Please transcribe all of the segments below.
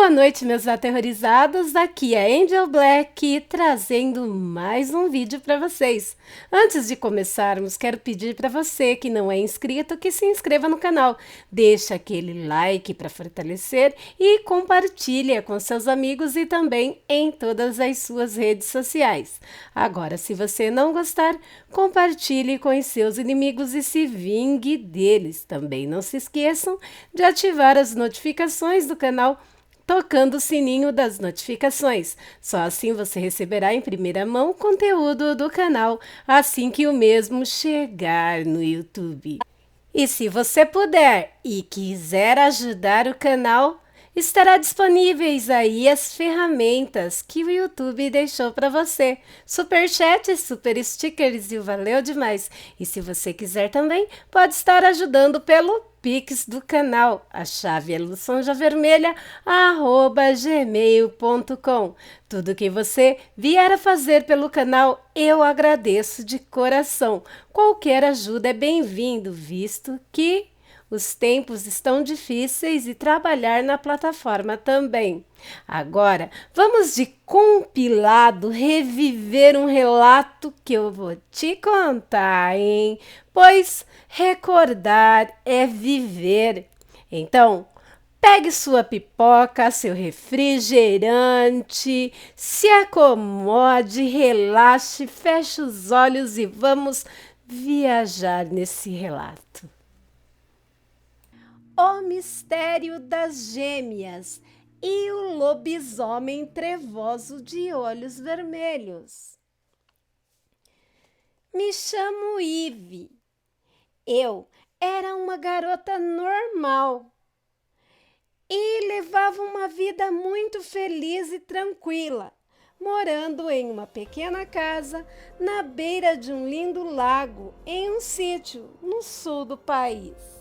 Boa noite, meus aterrorizados. Aqui é Angel Black trazendo mais um vídeo para vocês. Antes de começarmos, quero pedir para você que não é inscrito que se inscreva no canal. Deixa aquele like para fortalecer e compartilha com seus amigos e também em todas as suas redes sociais. Agora, se você não gostar, compartilhe com os seus inimigos e se vingue deles. Também não se esqueçam de ativar as notificações do canal tocando o sininho das notificações. Só assim você receberá em primeira mão o conteúdo do canal assim que o mesmo chegar no YouTube. E se você puder e quiser ajudar o canal, estará disponíveis aí as ferramentas que o YouTube deixou para você. Super chat, super stickers e o valeu demais. E se você quiser também, pode estar ajudando pelo Pix do canal. A chave é luçonjavermelha@gmail.com. Tudo que você vier a fazer pelo canal, eu agradeço de coração. Qualquer ajuda é bem-vindo, visto que os tempos estão difíceis e trabalhar na plataforma também. Agora, vamos de compilado reviver um relato que eu vou te contar, hein? Pois recordar é viver. Então, pegue sua pipoca, seu refrigerante, se acomode, relaxe, feche os olhos e vamos viajar nesse relato. O mistério das gêmeas e o lobisomem trevoso de olhos vermelhos. Me chamo Ive. Eu era uma garota normal e levava uma vida muito feliz e tranquila, morando em uma pequena casa na beira de um lindo lago em um sítio no sul do país.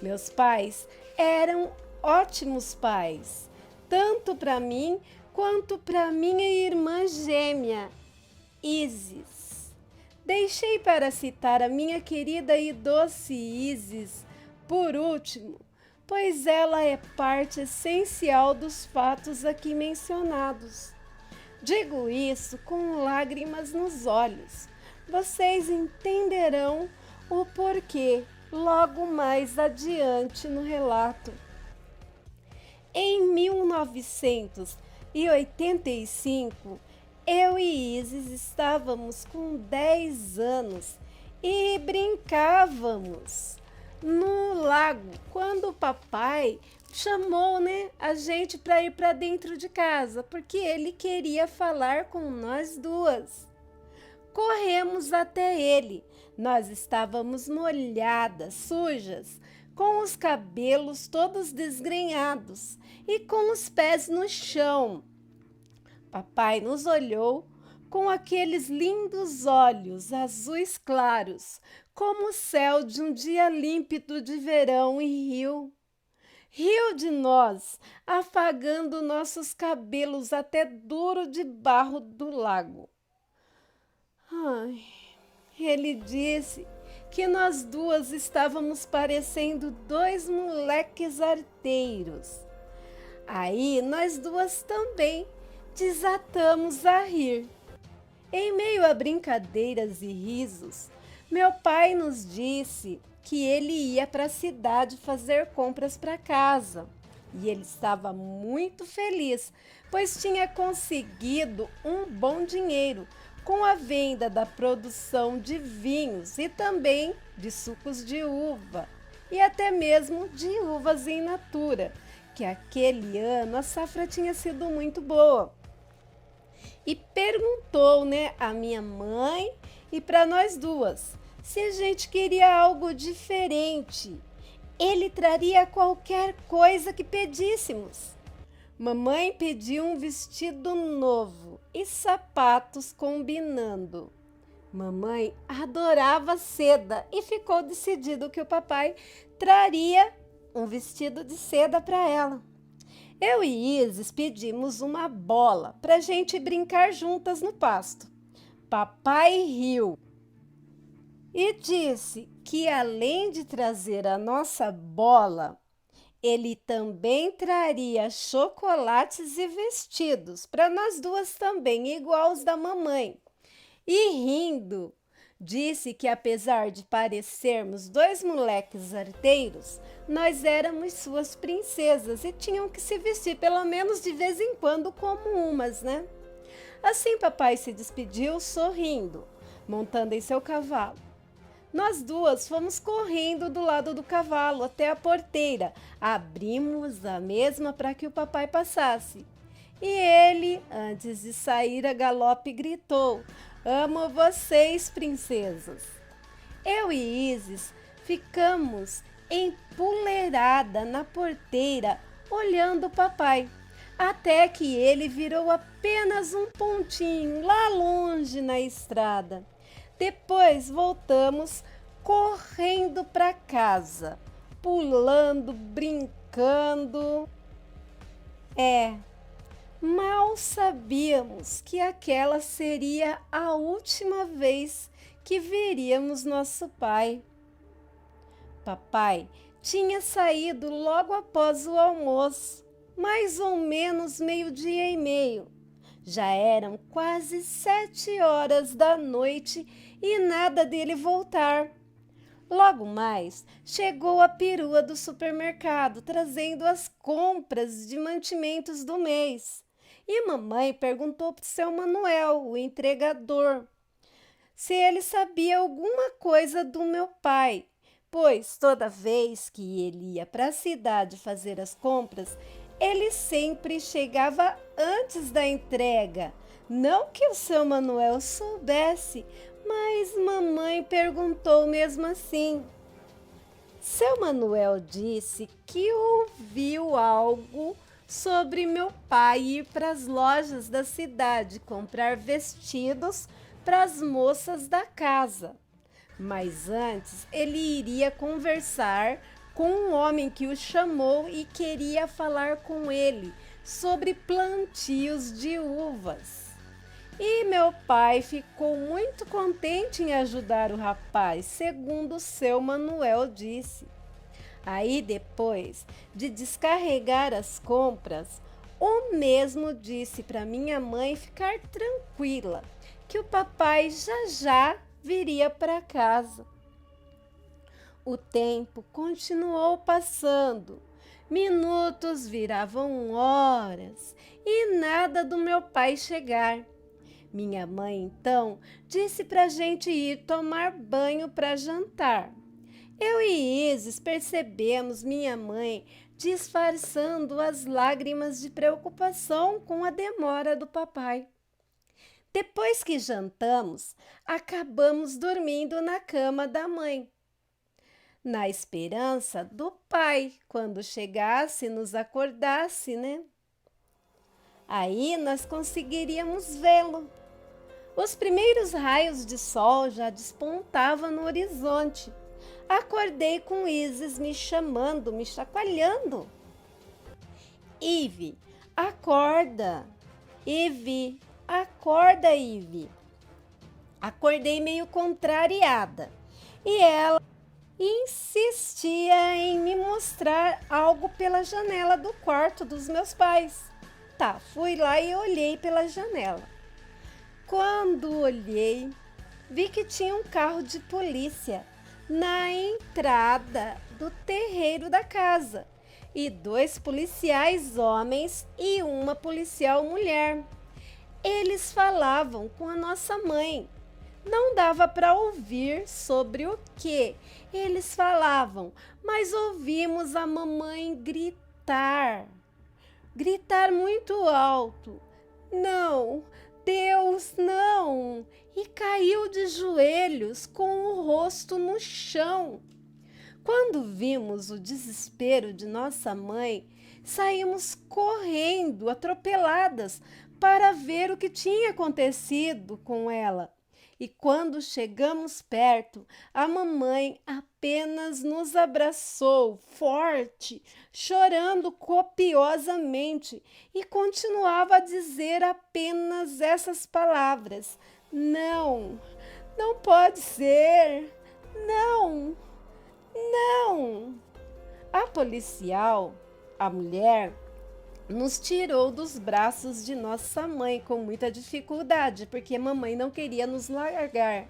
Meus pais eram ótimos pais, tanto para mim quanto para minha irmã gêmea, Isis. Deixei para citar a minha querida e doce Isis por último, pois ela é parte essencial dos fatos aqui mencionados. Digo isso com lágrimas nos olhos. Vocês entenderão o porquê logo mais adiante no relato. Em 1985, eu e Isis estávamos com 10 anos e brincávamos no lago quando o papai chamou, a gente para ir para dentro de casa, porque ele queria falar com nós duas. Corremos até ele. Nós estávamos molhadas, sujas, com os cabelos todos desgrenhados e com os pés no chão. Papai nos olhou com aqueles lindos olhos azuis claros, como o céu de um dia límpido de verão, e riu. Riu de nós, afagando nossos cabelos até duro de barro do lago. Ai, ele disse que nós duas estávamos parecendo dois moleques arteiros. Aí nós duas também desatamos a rir. Em meio a brincadeiras e risos, meu pai nos disse que ele ia para a cidade fazer compras para casa. E ele estava muito feliz, pois tinha conseguido um bom dinheiro com a venda da produção de vinhos e também de sucos de uva e até mesmo de uvas in natura, que aquele ano a safra tinha sido muito boa. E perguntou, à minha mãe e para nós duas se a gente queria algo diferente. Ele traria qualquer coisa que pedíssemos. Mamãe pediu um vestido novo e sapatos combinando. Mamãe adorava seda e ficou decidido que o papai traria um vestido de seda para ela. Eu e Isis pedimos uma bola para a gente brincar juntas no pasto. Papai riu e disse que além de trazer a nossa bola, Ele também traria chocolates e vestidos para nós duas também, igual os da mamãe. E rindo, disse que apesar de parecermos dois moleques arteiros, nós éramos suas princesas e tinham que se vestir pelo menos de vez em quando como umas, né? Assim papai se despediu sorrindo, montando em seu cavalo. Nós duas fomos correndo do lado do cavalo até a porteira. Abrimos a mesma para que o papai passasse. E ele, antes de sair a galope, gritou: "Amo vocês, princesas!" Eu e Isis ficamos empoleirada na porteira, olhando o papai, até que ele virou apenas um pontinho lá longe na estrada. Depois voltamos correndo para casa, pulando, brincando. Mal sabíamos que aquela seria a última vez que veríamos nosso pai. Papai tinha saído logo após o almoço, mais ou menos 12:30. Já eram quase 7 horas da noite e nada dele voltar. Logo mais, chegou a perua do supermercado, trazendo as compras de mantimentos do mês. E mamãe perguntou para o seu Manuel, o entregador, se ele sabia alguma coisa do meu pai, pois toda vez que ele ia para a cidade fazer as compras, ele sempre chegava antes da entrega. Não que o seu Manuel soubesse, mas mamãe perguntou mesmo assim. Seu Manuel disse que ouviu algo sobre meu pai ir para as lojas da cidade comprar vestidos para as moças da casa. Mas antes ele iria conversar com um homem que o chamou e queria falar com ele sobre plantios de uvas. E meu pai ficou muito contente em ajudar o rapaz, segundo seu Manuel disse. Aí, depois de descarregar as compras, o mesmo disse para minha mãe ficar tranquila, que o papai já já viria para casa. O tempo continuou passando. Minutos viravam horas e nada do meu pai chegar. Minha mãe, então, disse para a gente ir tomar banho para jantar. Eu e Isis percebemos minha mãe disfarçando as lágrimas de preocupação com a demora do papai. Depois que jantamos, acabamos dormindo na cama da mãe, na esperança do pai, quando chegasse, nos acordasse, né? Aí nós conseguiríamos vê-lo. Os primeiros raios de sol já despontavam no horizonte. Acordei com Isis me chamando, me chacoalhando. Ive, acorda! Ive, acorda, Ive! Acordei meio contrariada e ela insistia em me mostrar algo pela janela do quarto dos meus pais. Tá, fui lá e olhei pela janela. Quando olhei, vi que tinha um carro de polícia na entrada do terreiro da casa e 2 policiais homens e uma policial mulher. Eles falavam com a nossa mãe. Não dava para ouvir sobre o que eles falavam, mas ouvimos a mamãe gritar muito alto: "Não, Deus, não!" E caiu de joelhos com o rosto no chão. Quando vimos o desespero de nossa mãe, saímos correndo, atropeladas, para ver o que tinha acontecido com ela. E quando chegamos perto, a mamãe apenas nos abraçou forte, chorando copiosamente, e continuava a dizer apenas essas palavras: "Não, não pode ser, não, não." A policial, a mulher, nos tirou dos braços de nossa mãe com muita dificuldade, porque mamãe não queria nos largar,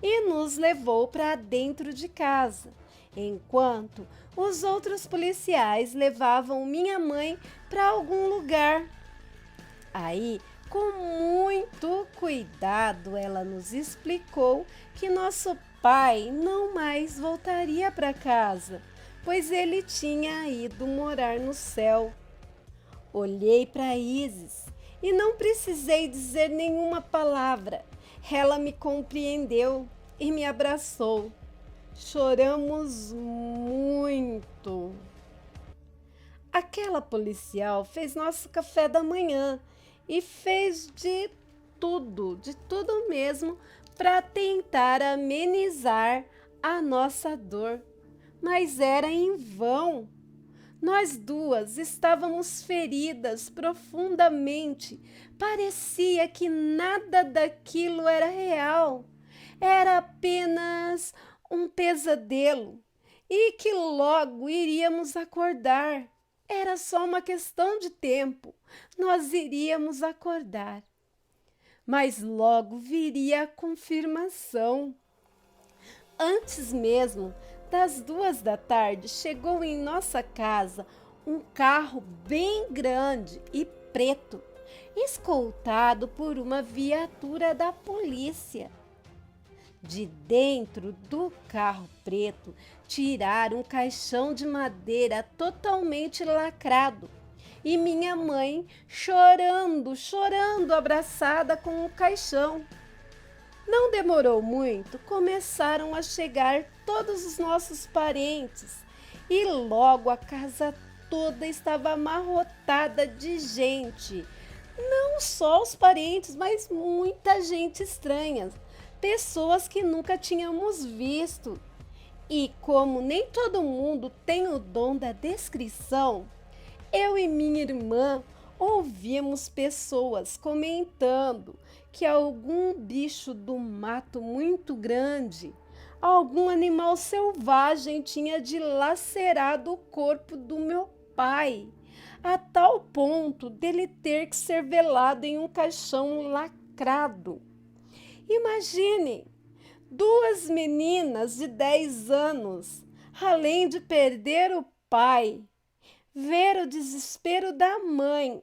e nos levou para dentro de casa, enquanto os outros policiais levavam minha mãe para algum lugar. Aí, com muito cuidado, ela nos explicou que nosso pai não mais voltaria para casa, pois ele tinha ido morar no céu. Olhei para Isis e não precisei dizer nenhuma palavra. Ela me compreendeu e me abraçou. Choramos muito. Aquela policial fez nosso café da manhã e fez de tudo mesmo, para tentar amenizar a nossa dor. Mas era em vão. Nós duas estávamos feridas profundamente. Parecia que nada daquilo era real. Era apenas um pesadelo e que logo iríamos acordar. Era só uma questão de tempo. Nós iríamos acordar. Mas logo viria a confirmação. Antes mesmo das 2 da tarde, chegou em nossa casa um carro bem grande e preto, escoltado por uma viatura da polícia. De dentro do carro preto, tiraram um caixão de madeira totalmente lacrado. E minha mãe chorando, abraçada com o caixão. Não demorou muito, começaram a chegar todos os nossos parentes e logo a casa toda estava amarrotada de gente. Não só os parentes, mas muita gente estranha, pessoas que nunca tínhamos visto. E como nem todo mundo tem o dom da descrição, eu e minha irmã ouvimos pessoas comentando que algum bicho do mato muito grande, algum animal selvagem tinha dilacerado o corpo do meu pai, a tal ponto dele ter que ser velado em um caixão lacrado. Imaginem, 2 meninas de 10 anos, além de perder o pai, ver o desespero da mãe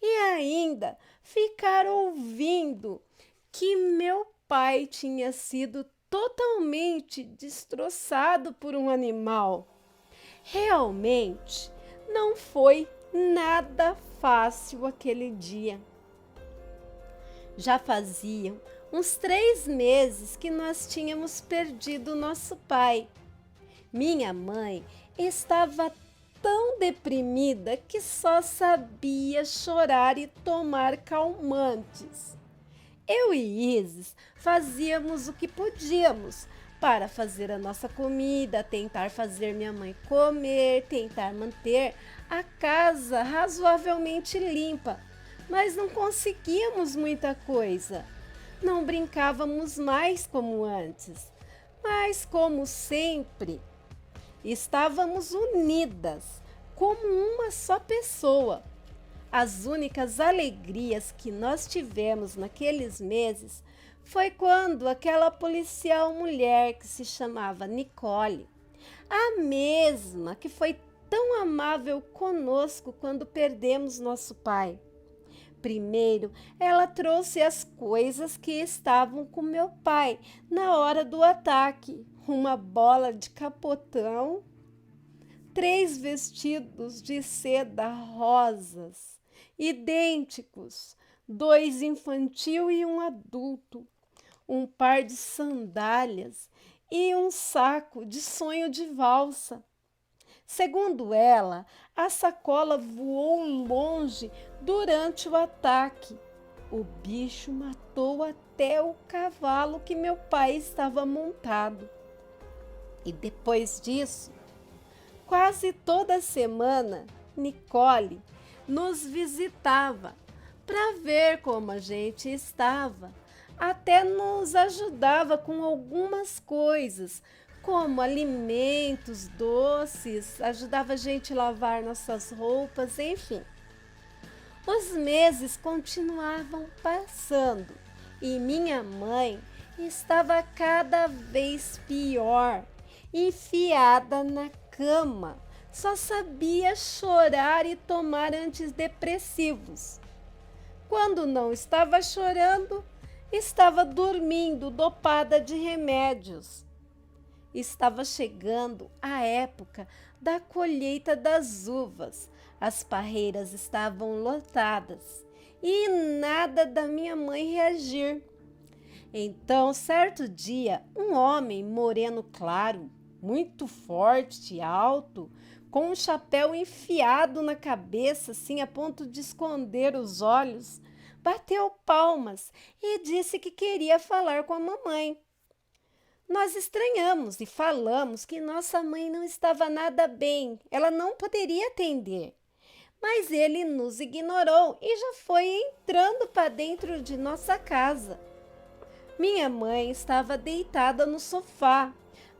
e ainda ficar ouvindo que meu pai tinha sido totalmente destroçado por um animal. Realmente não foi nada fácil aquele dia. Já faziam uns 3 meses que nós tínhamos perdido nosso pai. Minha mãe estava tão deprimida que só sabia chorar e tomar calmantes. Eu e Isis fazíamos o que podíamos para fazer a nossa comida, tentar fazer minha mãe comer, tentar manter a casa razoavelmente limpa, mas não conseguíamos muita coisa. Não brincávamos mais como antes, mas como sempre, estávamos unidas, como uma só pessoa. As únicas alegrias que nós tivemos naqueles meses foi quando aquela policial mulher que se chamava Nicole, a mesma que foi tão amável conosco quando perdemos nosso pai. Primeiro, ela trouxe as coisas que estavam com meu pai na hora do ataque: uma bola de capotão, 3 vestidos de seda rosas, idênticos, 2 infantil e um adulto, um par de sandálias e um saco de sonho de valsa. Segundo ela, a sacola voou longe durante o ataque. O bicho matou até o cavalo que meu pai estava montado. E depois disso, quase toda semana, Nicole nos visitava para ver como a gente estava. Até nos ajudava com algumas coisas, como alimentos, doces, ajudava a gente a lavar nossas roupas, enfim. Os meses continuavam passando e minha mãe estava cada vez pior, enfiada na cama. Só sabia chorar e tomar antidepressivos. Quando não estava chorando, estava dormindo, dopada de remédios. Estava chegando a época da colheita das uvas. As parreiras estavam lotadas e nada da minha mãe reagir. Então, certo dia, um homem moreno claro, muito forte e alto, com um chapéu enfiado na cabeça, assim a ponto de esconder os olhos, bateu palmas e disse que queria falar com a mamãe. Nós estranhamos e falamos que nossa mãe não estava nada bem, ela não poderia atender. Mas ele nos ignorou e já foi entrando para dentro de nossa casa. Minha mãe estava deitada no sofá,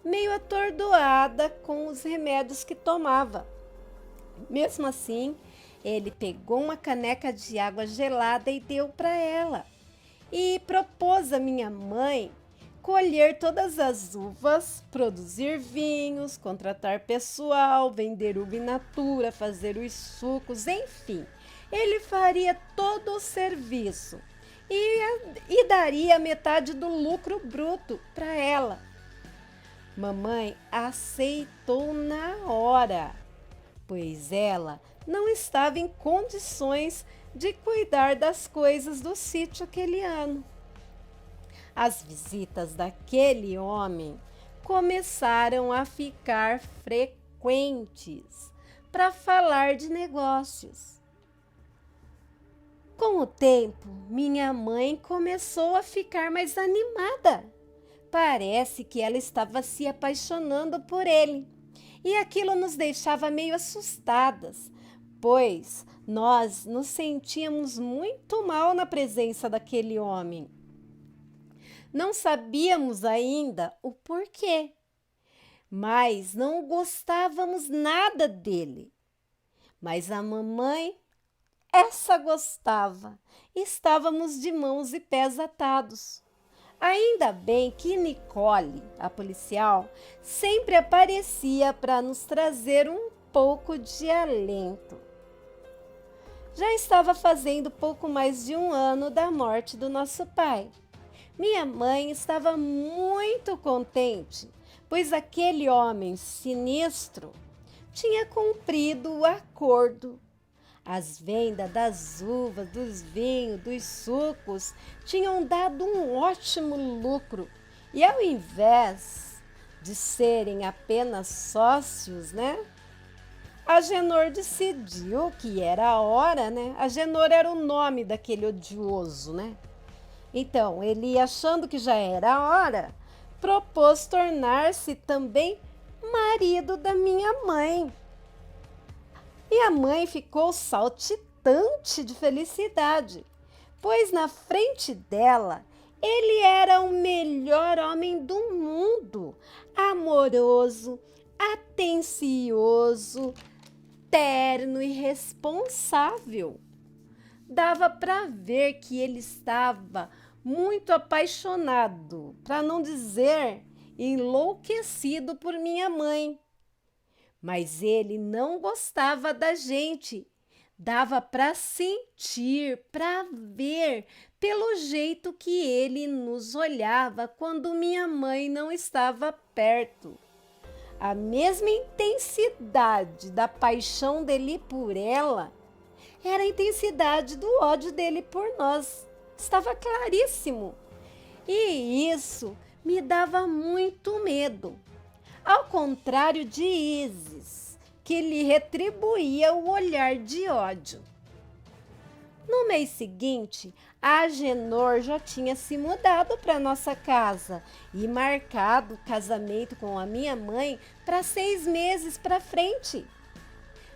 meio atordoada com os remédios que tomava. Mesmo assim, ele pegou uma caneca de água gelada e deu para ela. E propôs à minha mãe colher todas as uvas, produzir vinhos, contratar pessoal, vender uva in natura, fazer os sucos, enfim. Ele faria todo o serviço e daria metade do lucro bruto para ela. Mamãe aceitou na hora, pois ela não estava em condições de cuidar das coisas do sítio aquele ano. As visitas daquele homem começaram a ficar frequentes para falar de negócios. Com o tempo, minha mãe começou a ficar mais animada. Parece que ela estava se apaixonando por ele, e aquilo nos deixava meio assustadas, pois nós nos sentíamos muito mal na presença daquele homem. Não sabíamos ainda o porquê, mas não gostávamos nada dele. Mas a mamãe, essa gostava. Estávamos de mãos e pés atados. Ainda bem que Nicole, a policial, sempre aparecia para nos trazer um pouco de alento. Já estava fazendo pouco mais de um ano da morte do nosso pai. Minha mãe estava muito contente, pois aquele homem sinistro tinha cumprido o acordo. As vendas das uvas, dos vinhos, dos sucos tinham dado um ótimo lucro. E ao invés de serem apenas sócios, a Genor decidiu que era a hora, A Genor era o nome daquele odioso, Então, ele, achando que já era a hora, propôs tornar-se também marido da minha mãe. Minha mãe ficou saltitante de felicidade, pois na frente dela ele era o melhor homem do mundo, amoroso, atencioso, terno e responsável. Dava para ver que ele estava muito apaixonado, para não dizer enlouquecido por minha mãe. Mas ele não gostava da gente. Dava para sentir, para ver, pelo jeito que ele nos olhava quando minha mãe não estava perto. A mesma intensidade da paixão dele por ela era a intensidade do ódio dele por nós. Estava claríssimo. E isso me dava muito medo. Ao contrário de Isis, que lhe retribuía o olhar de ódio. No mês seguinte, a Genor já tinha se mudado para nossa casa e marcado o casamento com a minha mãe para 6 meses para frente.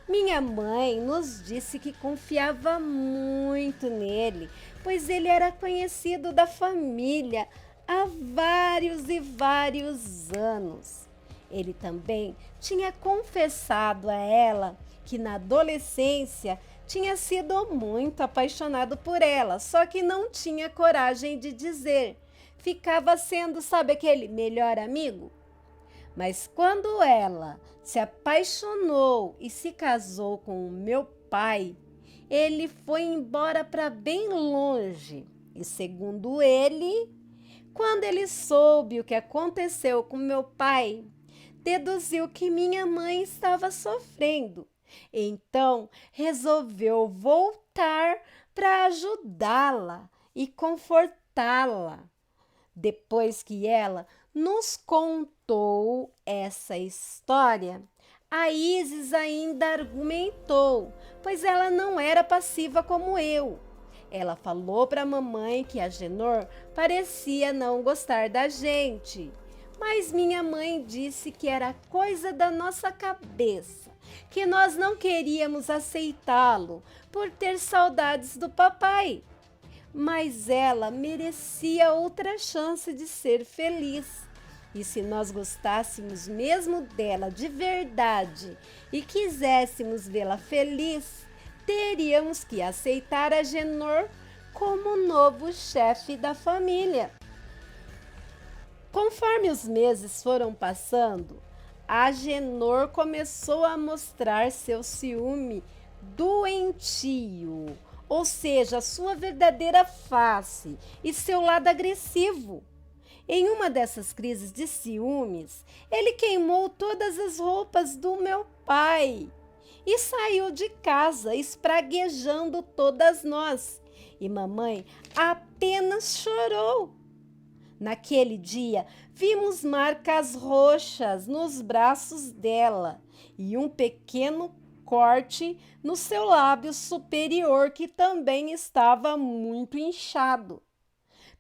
Minha mãe nos disse que confiava muito nele, pois ele era conhecido da família há vários e vários anos. Ele também tinha confessado a ela que na adolescência tinha sido muito apaixonado por ela, só que não tinha coragem de dizer. Ficava sendo, sabe, aquele melhor amigo? Mas quando ela se apaixonou e se casou com o meu pai, ele foi embora para bem longe. E segundo ele, quando ele soube o que aconteceu com meu pai, deduziu que minha mãe estava sofrendo. Então, resolveu voltar para ajudá-la e confortá-la. Depois que ela nos contou essa história, a Isis ainda argumentou, pois ela não era passiva como eu. Ela falou para a mamãe que a Agenor parecia não gostar da gente, mas minha mãe disse que era coisa da nossa cabeça, que nós não queríamos aceitá-lo por ter saudades do papai. Mas ela merecia outra chance de ser feliz. E se nós gostássemos mesmo dela de verdade e quiséssemos vê-la feliz, teríamos que aceitar a Agenor como novo chefe da família. Conforme os meses foram passando, a Agenor começou a mostrar seu ciúme doentio, ou seja, a sua verdadeira face e seu lado agressivo. Em uma dessas crises de ciúmes, ele queimou todas as roupas do meu pai e saiu de casa, espraguejando todas nós. E mamãe apenas chorou. Naquele dia, vimos marcas roxas nos braços dela e um pequeno corte no seu lábio superior que também estava muito inchado.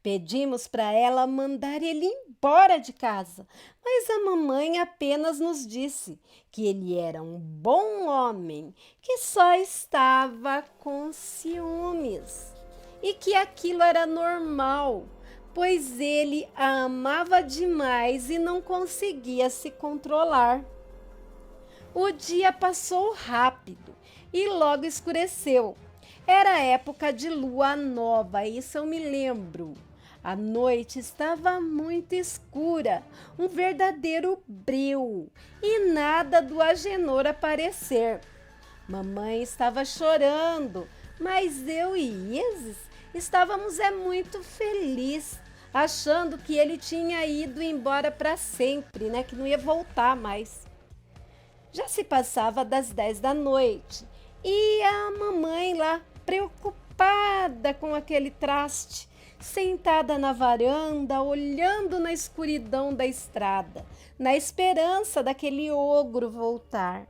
Pedimos para ela mandar ele embora de casa, mas a mamãe apenas nos disse que ele era um bom homem, que só estava com ciúmes e que aquilo era normal, pois ele a amava demais e não conseguia se controlar. O dia passou rápido e logo escureceu. Era época de lua nova, isso eu me lembro. A noite estava muito escura, um verdadeiro breu, e nada do Agenor aparecer. Mamãe estava chorando, mas eu e Isis estávamos muito felizes, achando que ele tinha ido embora para sempre, né? Que não ia voltar mais. Já se passava das 10 da noite e a mamãe lá, preocupada com aquele traste, sentada na varanda, olhando na escuridão da estrada, na esperança daquele ogro voltar.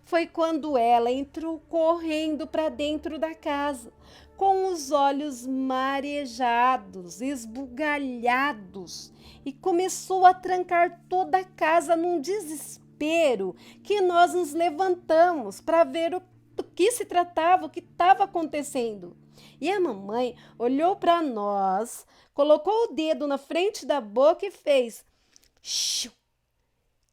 Foi quando ela entrou correndo para dentro da casa, com os olhos marejados, esbugalhados, e começou a trancar toda a casa num desespero que nós nos levantamos para ver do que se tratava, o que estava acontecendo. E a mamãe olhou para nós, colocou o dedo na frente da boca e fez: "Xiu,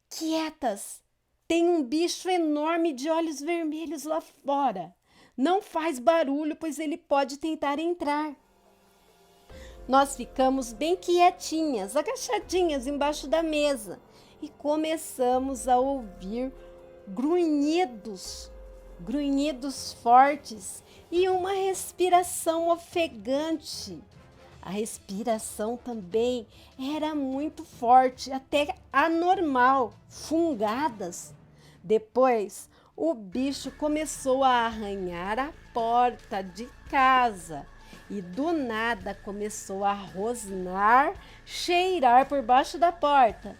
quietas! Tem um bicho enorme de olhos vermelhos lá fora. Não faz barulho, pois ele pode tentar entrar." Nós ficamos bem quietinhas, agachadinhas embaixo da mesa e começamos a ouvir grunhidos fortes e uma respiração ofegante. A respiração também era muito forte, até anormal, fungadas. Depois, o bicho começou a arranhar a porta de casa e do nada começou a rosnar, cheirar por baixo da porta.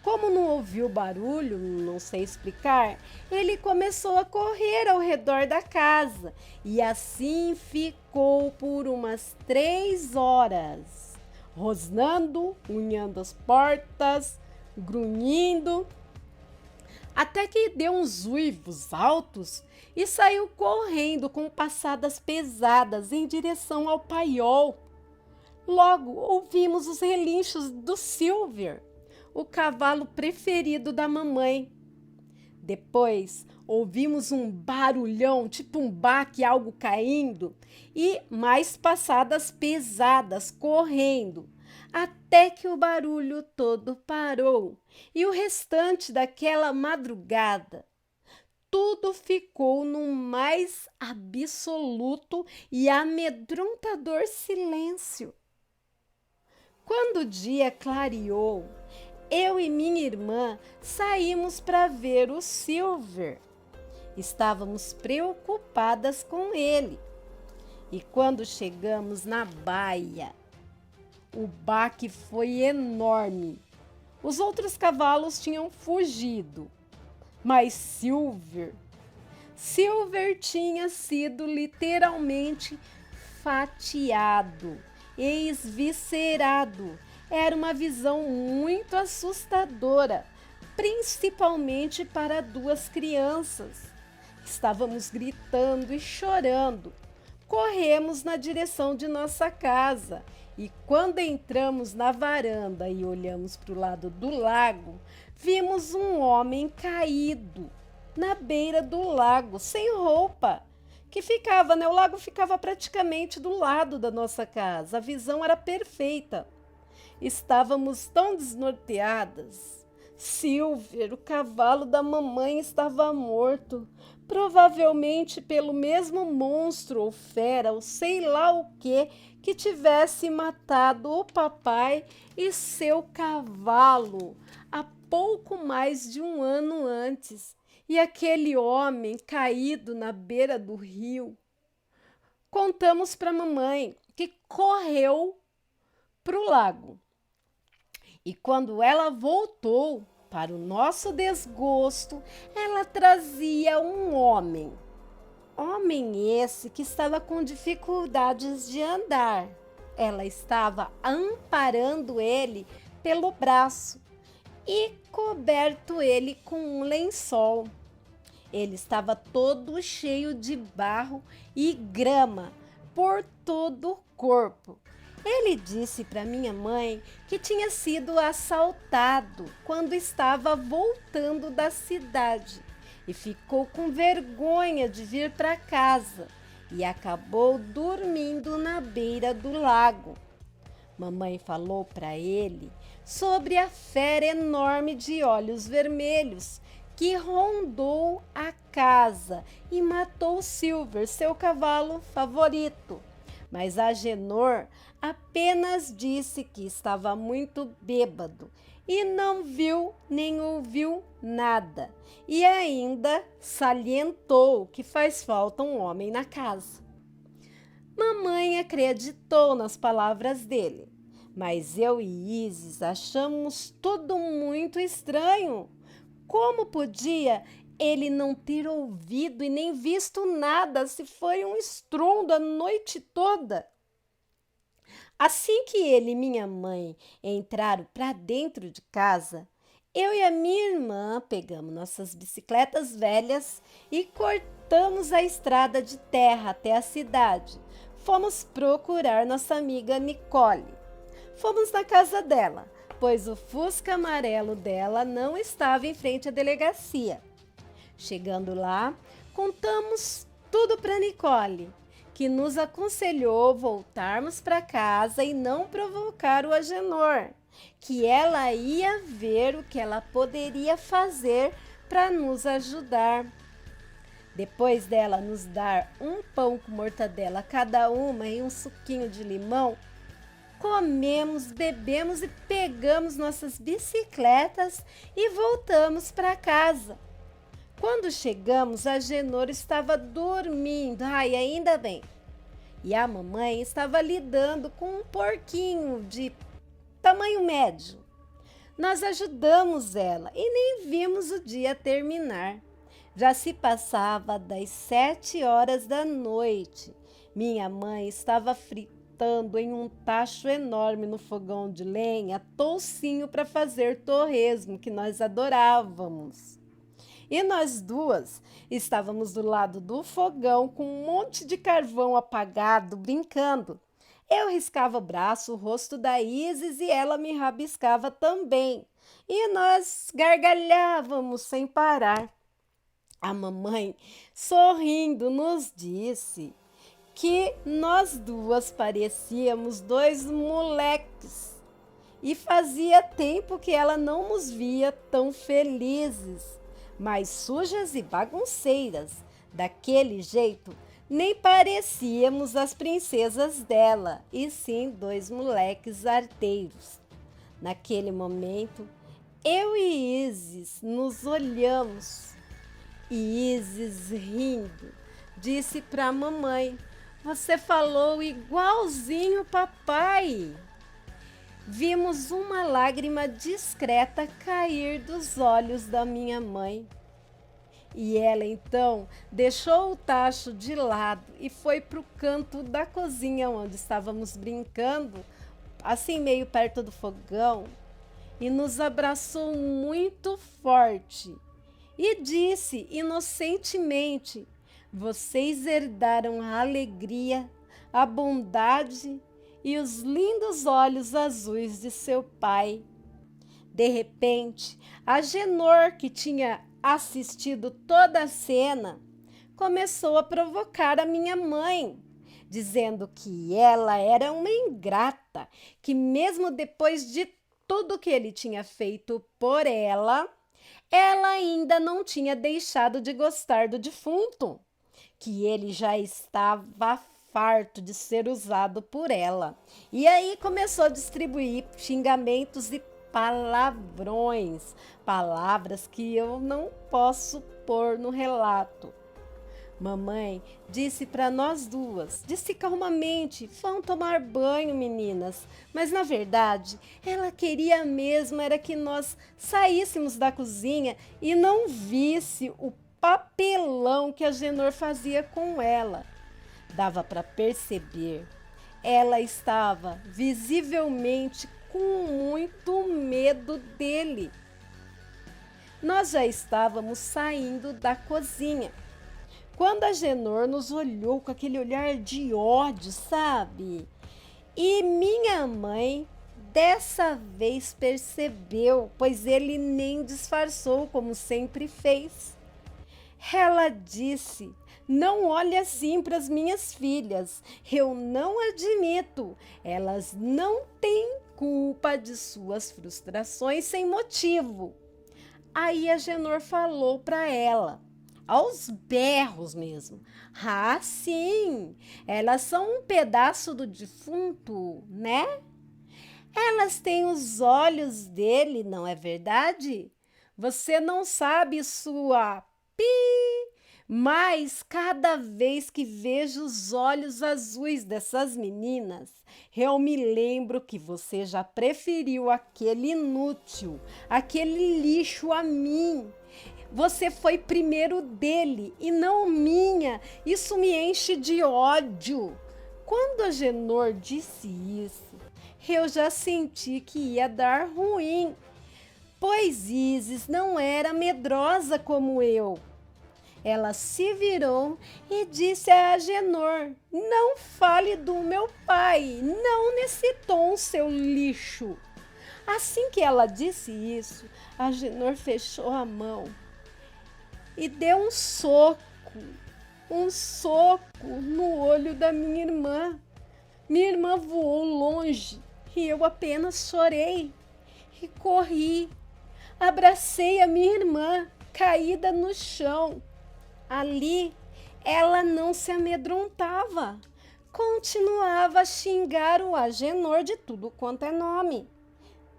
Como não ouviu barulho, não sei explicar, ele começou a correr ao redor da casa e assim ficou por umas 3 horas, rosnando, unhando as portas, grunhindo, até que deu uns uivos altos e saiu correndo com passadas pesadas em direção ao paiol. Logo ouvimos os relinchos do Silver. o cavalo preferido da mamãe. Depois, ouvimos um barulhão, tipo um baque, algo caindo, e mais passadas pesadas correndo, até que o barulho todo parou e o restante daquela madrugada. Tudo ficou num mais absoluto e amedrontador silêncio. Quando o dia clareou, eu e minha irmã saímos para ver o Silver. Estávamos preocupadas com ele. E quando chegamos na baia, o baque foi enorme. Os outros cavalos tinham fugido, mas Silver tinha sido literalmente fatiado, esviscerado. Era uma visão muito assustadora, principalmente para duas crianças. Estávamos gritando e chorando. Corremos na direção de nossa casa e quando entramos na varanda e olhamos para o lado do lago, vimos um homem caído na beira do lago, sem roupa, que ficava, né? O lago ficava praticamente do lado da nossa casa. A visão era perfeita. Estávamos tão desnorteadas. Silver, o cavalo da mamãe, estava morto, provavelmente pelo mesmo monstro ou fera ou sei lá o que tivesse matado o papai e seu cavalo há pouco mais de um ano antes. E aquele homem caído na beira do rio. Contamos para a mamãe, que correu para o lago. E quando ela voltou, para o nosso desgosto, ela trazia um homem. Homem esse que estava com dificuldades de andar. Ela estava amparando ele pelo braço e coberto ele com um lençol. Ele estava todo cheio de barro e grama por todo o corpo. Ele disse para minha mãe que tinha sido assaltado quando estava voltando da cidade e ficou com vergonha de vir para casa e acabou dormindo na beira do lago. Mamãe falou para ele sobre a fera enorme de olhos vermelhos que rondou a casa e matou Silver, seu cavalo favorito. Mas Agenor apenas disse que estava muito bêbado e não viu nem ouviu nada. E ainda salientou que faz falta um homem na casa. Mamãe acreditou nas palavras dele, mas eu e Isis achamos tudo muito estranho. Como podia ele não ter ouvido e nem visto nada se foi um estrondo a noite toda? Assim que ele e minha mãe entraram para dentro de casa, eu e a minha irmã pegamos nossas bicicletas velhas e cortamos a estrada de terra até a cidade. Fomos procurar nossa amiga Nicole. Fomos na casa dela, pois o Fusca amarelo dela não estava em frente à delegacia. Chegando lá, contamos tudo para Nicole, que nos aconselhou voltarmos para casa e não provocar o Agenor, que ela ia ver o que ela poderia fazer para nos ajudar. Depois dela nos dar um pão com mortadela cada uma e um suquinho de limão, comemos, bebemos e pegamos nossas bicicletas e voltamos para casa. Quando chegamos, Agenor estava dormindo, ainda bem. E a mamãe estava lidando com um porquinho de tamanho médio. Nós ajudamos ela e nem vimos o dia terminar. Já se passava das 7 horas da noite. Minha mãe estava fritando em um tacho enorme no fogão de lenha toucinho para fazer torresmo, que nós adorávamos. E nós duas estávamos do lado do fogão com um monte de carvão apagado, brincando. Eu riscava o braço, o rosto da Isis e ela me rabiscava também. e nós gargalhávamos sem parar. A mamãe, sorrindo, nos disse que nós duas parecíamos dois moleques e fazia tempo que ela não nos via tão felizes, mas sujas e bagunceiras. Daquele jeito, nem parecíamos as princesas dela, e sim dois moleques arteiros. Naquele momento, eu e Isis nos olhamos e Isis, rindo, disse para a mamãe: "Você falou igualzinho papai." Vimos uma lágrima discreta cair dos olhos da minha mãe. E ela então deixou o tacho de lado e foi para o canto da cozinha onde estávamos brincando, assim meio perto do fogão, e nos abraçou muito forte e disse inocentemente: "Vocês herdaram a alegria, a bondade e os lindos olhos azuis de seu pai." De repente, a Genor, que tinha assistido toda a cena, começou a provocar a minha mãe, dizendo que ela era uma ingrata, que mesmo depois de tudo que ele tinha feito por ela ainda não tinha deixado de gostar do defunto, que ele já estava farto de ser usado por ela. E aí começou a distribuir xingamentos e palavrões, palavras que eu não posso pôr no relato. Mamãe disse para nós duas, disse calmamente: "Vão tomar banho, meninas." Mas na verdade, ela queria mesmo era que nós saíssemos da cozinha e não visse o papelão que a Genor fazia com ela. Dava para perceber. Ela estava visivelmente com muito medo dele. Nós já estávamos saindo da cozinha quando a Genor nos olhou com aquele olhar de ódio, sabe? E minha mãe dessa vez percebeu, pois ele nem disfarçou como sempre fez. Ela disse: "Não olhe assim para as minhas filhas. Eu não admito. Elas não têm culpa de suas frustrações sem motivo." Aí a Genor falou para ela, aos berros mesmo: "Ah, sim, elas são um pedaço do defunto, né? Elas têm os olhos dele, não é verdade? Você não sabe, sua pi, mas cada vez que vejo os olhos azuis dessas meninas, eu me lembro que você já preferiu aquele inútil, aquele lixo a mim. Você foi primeiro dele e não minha. Isso me enche de ódio." Quando a Genor disse isso, eu já senti que ia dar ruim, pois Isis não era medrosa como eu. Ela se virou e disse a Agenor: "Não fale do meu pai, não nesse tom, seu lixo." Assim que ela disse isso, Agenor fechou a mão e deu um soco no olho da minha irmã. Minha irmã voou longe e eu apenas chorei e corri. Abracei a minha irmã, caída no chão. Ali, ela não se amedrontava. Continuava a xingar o Agenor de tudo quanto é nome.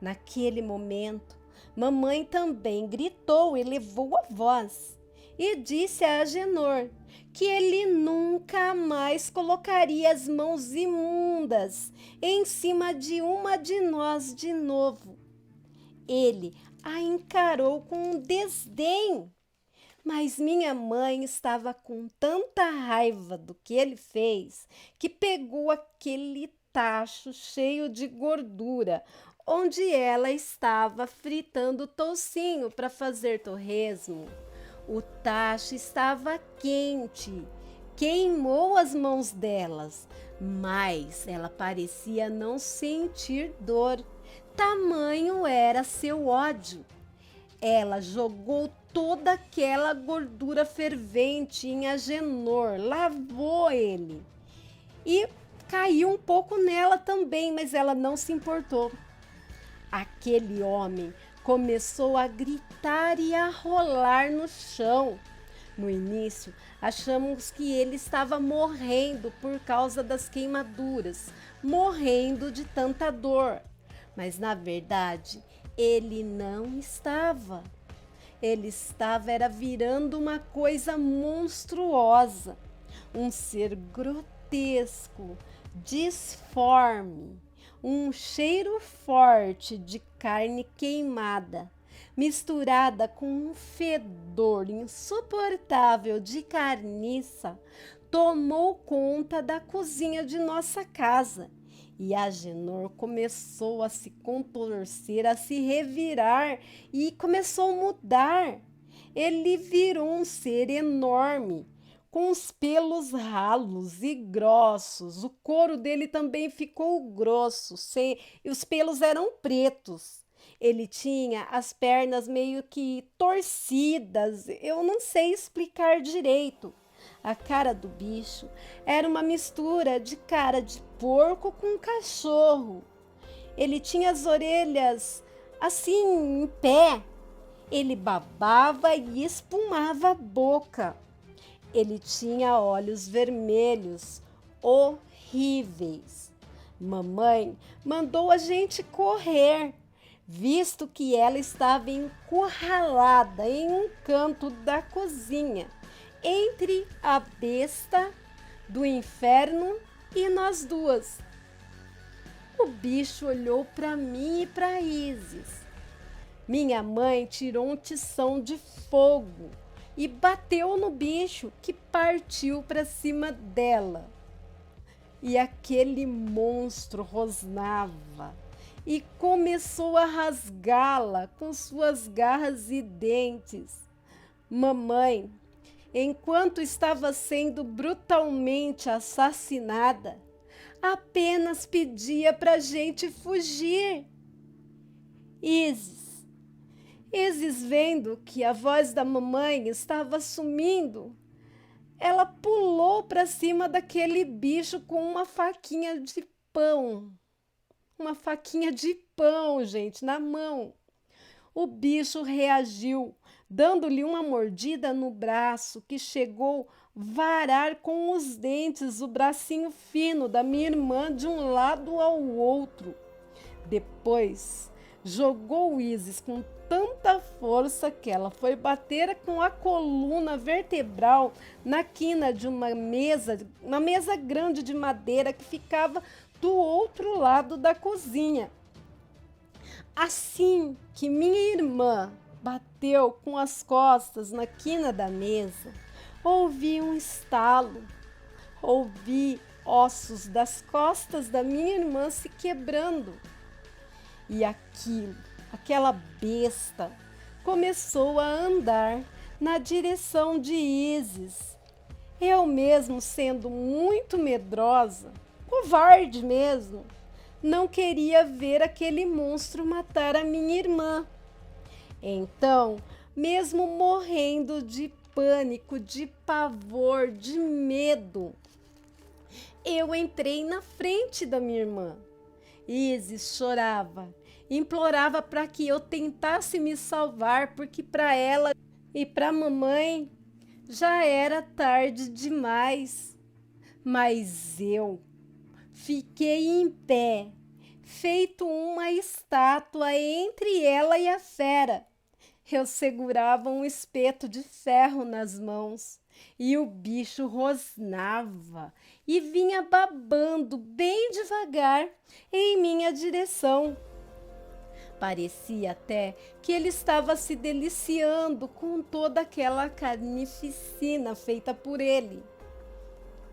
Naquele momento, mamãe também gritou, elevou a voz e disse a Agenor que ele nunca mais colocaria as mãos imundas em cima de uma de nós de novo. Ele a encarou com desdém. Mas minha mãe estava com tanta raiva do que ele fez que pegou aquele tacho cheio de gordura, onde ela estava fritando toucinho para fazer torresmo. O tacho estava quente, queimou as mãos delas, mas ela parecia não sentir dor. tamanho era seu ódio. Ela jogou toda aquela gordura fervente em Agenor, lavou ele e caiu um pouco nela também, mas ela não se importou. Aquele homem começou a gritar e a rolar no chão. No início, achamos que ele estava morrendo por causa das queimaduras, morrendo de tanta dor. Mas na verdade, ele não estava. Ele estava era virando uma coisa monstruosa, um ser grotesco, disforme, um cheiro forte de carne queimada, misturada com um fedor insuportável de carniça, tomou conta da cozinha de nossa casa. E Agenor começou a se contorcer, a se revirar e começou a mudar. Ele virou um ser enorme, com os pelos ralos e grossos. O couro dele também ficou grosso, e os pelos eram pretos. Ele tinha as pernas meio que torcidas, eu não sei explicar direito. A cara do bicho era uma mistura de cara de porco com cachorro. Ele tinha as orelhas assim em pé. Ele babava e espumava a boca. Ele tinha olhos vermelhos, horríveis. Mamãe mandou a gente correr, visto que ela estava encurralada em um canto da cozinha, entre a besta do inferno e nós duas. O bicho olhou para mim e para Isis. Minha mãe tirou um tição de fogo e bateu no bicho, que partiu para cima dela. E aquele monstro rosnava e começou a rasgá-la com suas garras e dentes. Mamãe, enquanto estava sendo brutalmente assassinada, apenas pedia para a gente fugir. Isis, vendo que a voz da mamãe estava sumindo, ela pulou para cima daquele bicho com uma faquinha de pão. Uma faquinha de pão, gente, na mão. O bicho reagiu, dando-lhe uma mordida no braço que chegou a varar com os dentes o bracinho fino da minha irmã de um lado ao outro. Depois, jogou Isis com tanta força que ela foi bater com a coluna vertebral na quina de uma mesa grande de madeira que ficava do outro lado da cozinha. Assim que minha irmã bateu com as costas na quina da mesa, ouvi um estalo, ouvi ossos das costas da minha irmã se quebrando. E aquela besta começou a andar na direção de Isis. Eu mesmo, sendo muito medrosa, covarde mesmo, não queria ver aquele monstro matar a minha irmã. Então, mesmo morrendo de pânico, de pavor, de medo, eu entrei na frente da minha irmã. Isis chorava, implorava para que eu tentasse me salvar, porque para ela e para a mamãe já era tarde demais. Mas eu fiquei em pé, feito uma estátua entre ela e a fera. Eu segurava um espeto de ferro nas mãos e o bicho rosnava e vinha babando bem devagar em minha direção. Parecia até que ele estava se deliciando com toda aquela carnificina feita por ele.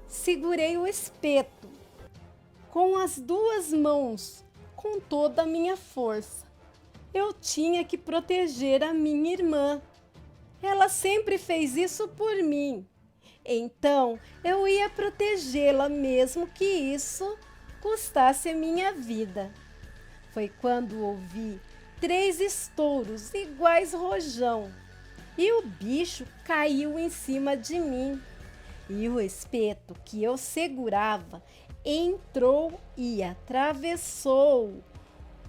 Segurei o espeto com as duas mãos, com toda a minha força. Eu tinha que proteger a minha irmã. Ela sempre fez isso por mim. Então, eu ia protegê-la mesmo que isso custasse a minha vida. Foi quando ouvi 3 estouros iguais rojão e o bicho caiu em cima de mim. E o espeto que eu segurava entrou e atravessou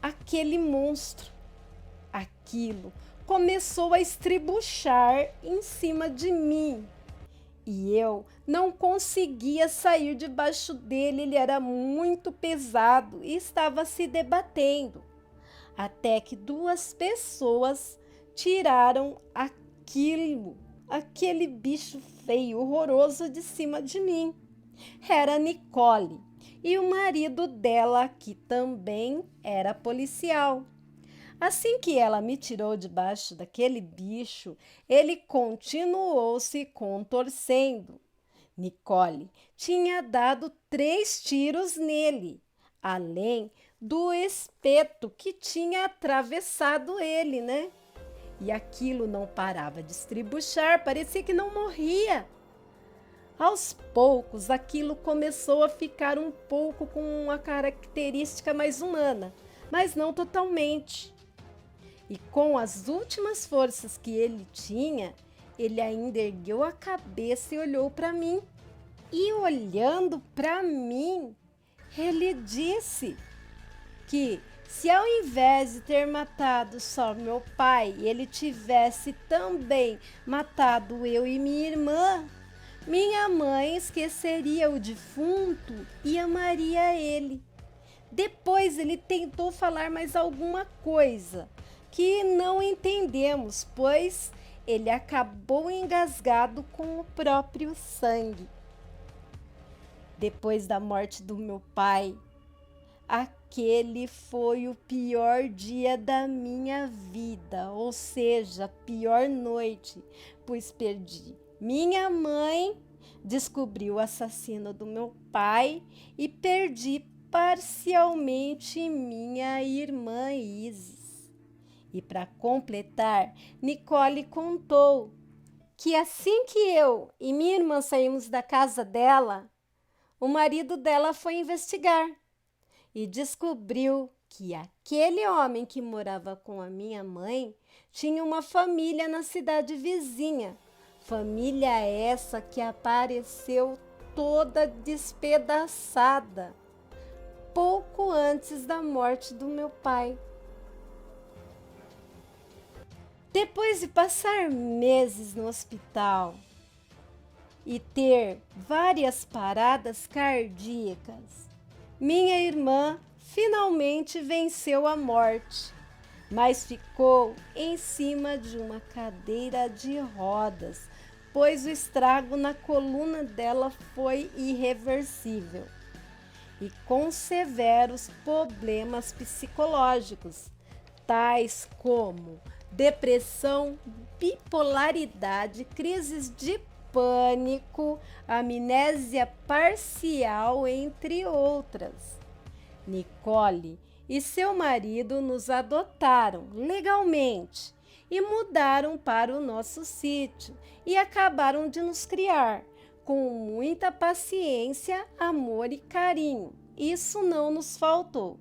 aquele monstro. Aquilo começou a estribuchar em cima de mim. E eu não conseguia sair debaixo dele, ele era muito pesado e estava se debatendo. Até que 2 pessoas tiraram aquele bicho feio, horroroso de cima de mim. Era Nicole e o marido dela, que também era policial. Assim que ela me tirou debaixo daquele bicho, ele continuou se contorcendo. Nicole tinha dado 3 tiros nele, além do espeto que tinha atravessado ele, né? E aquilo não parava de estribuchar, parecia que não morria. Aos poucos, aquilo começou a ficar um pouco com uma característica mais humana, mas não totalmente. E com as últimas forças que ele tinha, ele ainda ergueu a cabeça e olhou para mim. E olhando para mim, ele disse que se ao invés de ter matado só meu pai, ele tivesse também matado eu e minha irmã, minha mãe esqueceria o defunto e amaria ele. Depois ele tentou falar mais alguma coisa que não entendemos, pois ele acabou engasgado com o próprio sangue. Depois da morte do meu pai, aquele foi o pior dia da minha vida, ou seja, a pior noite, pois perdi minha mãe, descobri o assassino do meu pai e perdi parcialmente minha irmã Isis. E para completar, Nicole contou que assim que eu e minha irmã saímos da casa dela, o marido dela foi investigar e descobriu que aquele homem que morava com a minha mãe tinha uma família na cidade vizinha. Família essa que apareceu toda despedaçada pouco antes da morte do meu pai. Depois de passar meses no hospital e ter várias paradas cardíacas, minha irmã finalmente venceu a morte, mas ficou em cima de uma cadeira de rodas, pois o estrago na coluna dela foi irreversível e com severos problemas psicológicos, tais como depressão, bipolaridade, crises de pânico, amnésia parcial, entre outras. Nicole e seu marido nos adotaram legalmente e mudaram para o nosso sítio e acabaram de nos criar com muita paciência, amor e carinho. Isso não nos faltou.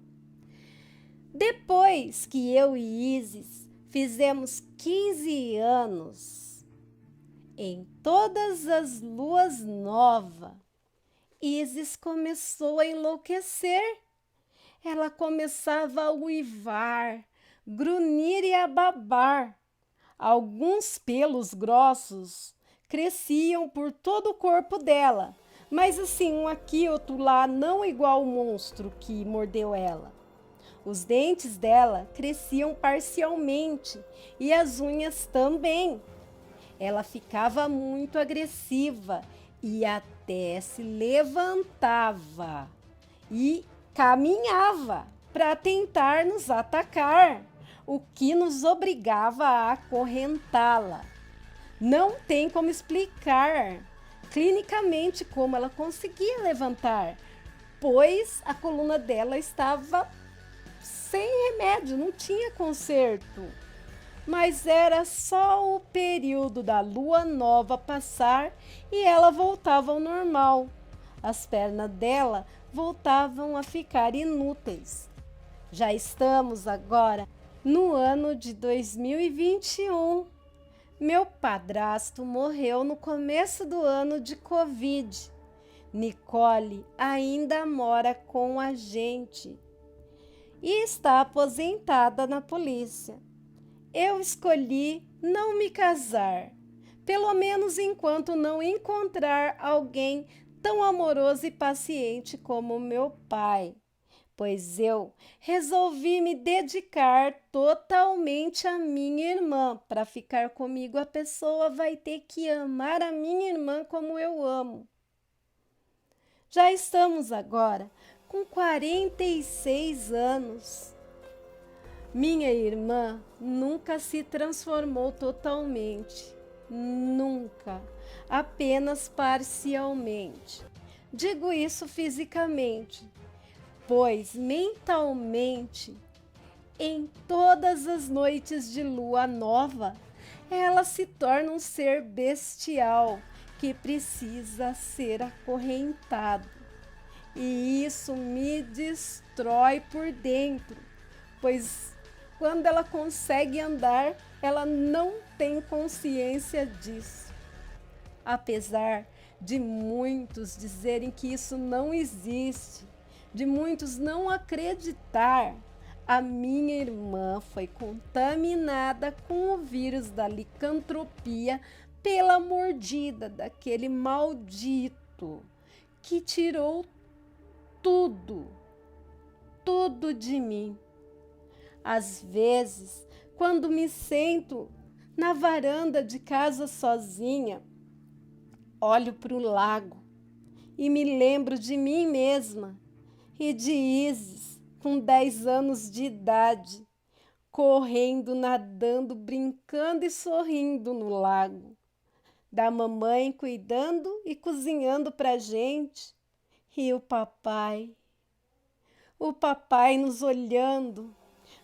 Depois que eu e Isis fizemos 15 anos, em todas as luas novas, Isis começou a enlouquecer. Ela começava a uivar, grunhir e a babar. Alguns pelos grossos cresciam por todo o corpo dela, mas assim, um aqui, outro lá, não igual o monstro que mordeu ela. Os dentes dela cresciam parcialmente e as unhas também. Ela ficava muito agressiva e até se levantava e caminhava para tentar nos atacar, o que nos obrigava a acorrentá-la. Não tem como explicar clinicamente como ela conseguia levantar, pois a coluna dela estava sem remédio, não tinha conserto. Mas era só o período da lua nova passar e ela voltava ao normal. As pernas dela voltavam a ficar inúteis. Já estamos agora no ano de 2021. Meu padrasto morreu no começo do ano de Covid. Nicole ainda mora com a gente e está aposentada na polícia. Eu escolhi não me casar, pelo menos enquanto não encontrar alguém tão amoroso e paciente como meu pai, pois eu resolvi me dedicar totalmente à minha irmã. Para ficar comigo, a pessoa vai ter que amar a minha irmã como eu amo. Já estamos agora com 46 anos. Minha irmã nunca se transformou totalmente, nunca, apenas parcialmente. Digo isso fisicamente, pois mentalmente, em todas as noites de lua nova, ela se torna um ser bestial que precisa ser acorrentado. E isso me destrói por dentro, pois quando ela consegue andar, ela não tem consciência disso. Apesar de muitos dizerem que isso não existe, de muitos não acreditar, a minha irmã foi contaminada com o vírus da licantropia pela mordida daquele maldito que tirou tudo de mim. Às vezes, quando me sento na varanda de casa sozinha, olho para o lago e me lembro de mim mesma e de Isis, com 10 anos de idade, correndo, nadando, brincando e sorrindo no lago, da mamãe cuidando e cozinhando para gente, e o papai nos olhando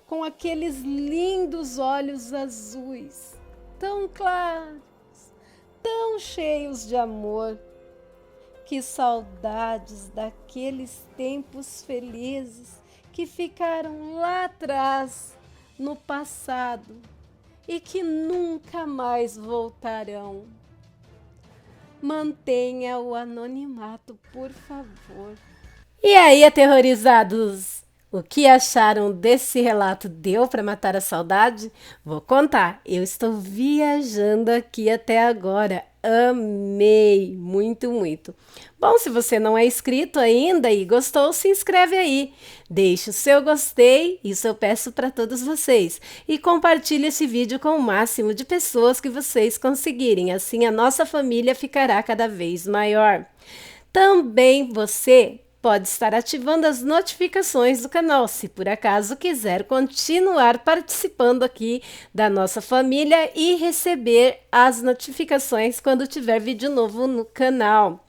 com aqueles lindos olhos azuis, tão claros, tão cheios de amor. Que saudades daqueles tempos felizes que ficaram lá atrás, no passado, e que nunca mais voltarão. Mantenha o anonimato, por favor. E aí, aterrorizados? O que acharam desse relato? Deu para matar a saudade? Vou contar. Eu estou viajando aqui até agora. Amei! Muito, muito. Bom, se você não é inscrito ainda e gostou, se inscreve aí. Deixe o seu gostei, isso eu peço para todos vocês. E compartilhe esse vídeo com o máximo de pessoas que vocês conseguirem. Assim a nossa família ficará cada vez maior. Também você pode estar ativando as notificações do canal, se por acaso quiser continuar participando aqui da nossa família e receber as notificações quando tiver vídeo novo no canal.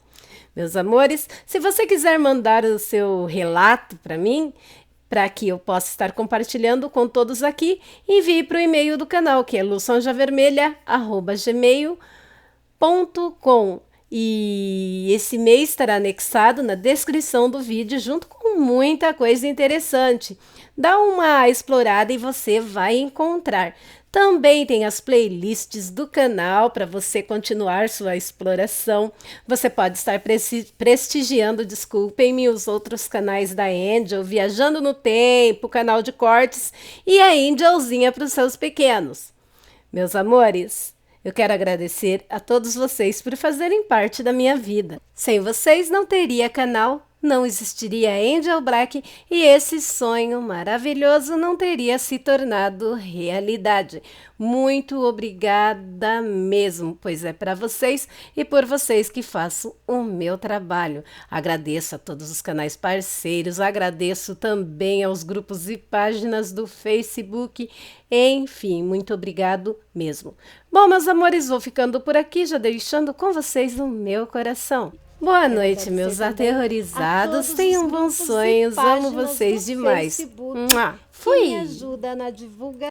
Meus amores, se você quiser mandar o seu relato para mim, para que eu possa estar compartilhando com todos aqui, envie para o e-mail do canal, que é luçonjavermelha@gmail.com. E esse e-mail estará anexado na descrição do vídeo junto com muita coisa interessante. Dá uma explorada e você vai encontrar. Também tem as playlists do canal para você continuar sua exploração. Você pode estar prestigiando, desculpem-me, os outros canais da Angel, Viajando no Tempo, canal de cortes e a Angelzinha para os seus pequenos. Meus amores, eu quero agradecer a todos vocês por fazerem parte da minha vida. Sem vocês não teria canal, não existiria Angel Black e esse sonho maravilhoso não teria se tornado realidade. Muito obrigada mesmo, pois é para vocês e por vocês que faço o meu trabalho. Agradeço a todos os canais parceiros, agradeço também aos grupos e páginas do Facebook, enfim, muito obrigado mesmo. Bom, meus amores, vou ficando por aqui, já deixando com vocês o meu coração. Boa noite, meus aterrorizados. Tenham bons sonhos. Amo vocês demais. Fui! Me ajuda na divulgação.